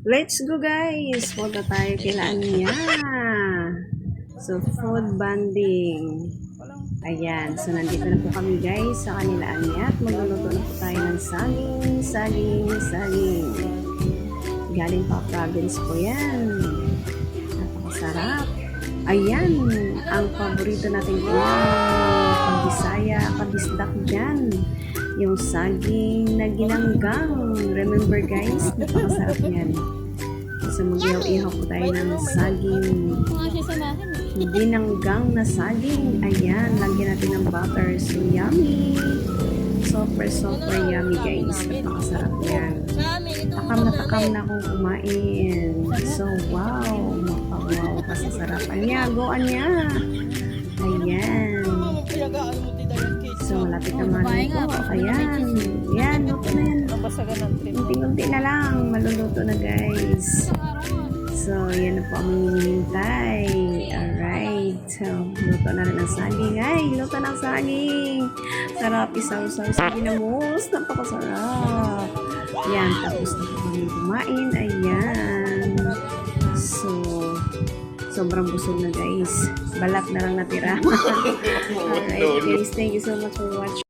Let's go guys! Punta tayo kila Anya. So, food bonding. Ayan. So, nandito na po kami guys sa kanila Anya. At magluluto na po tayo ng saging. Galing pa province po yan. Napakasarap. Ayan. Ang paborito natin po. Pag-Bisaya, kabisdak dyan. Yung saging na ginanggang. Remember guys, napakasarap yan. So mag-ihaw-ihaw po tayo ng saging. Ginanggang na saging. Ayan, lagyan natin ng butter. So yummy. Super yummy guys. Napakasarap yan. Takam na akong kumain. So wow. Wow, kasasarap. Anya, go Anya. Ayan. So, malapit naman po. Ayan. Ayan, luto na yan. Unti-unti na lang. Maluluto na, guys. So, yan na po ang hinihintay. Alright. So, luto na rin ang saging. Ay, luto ng saging. Sarap isaw-saw sa ginamos. Napakasarap. Ayan, tapos na po kami kumain. Ayan. So, sobrang busog na guys. Balat na lang natira. Alright guys, thank you so much for watching.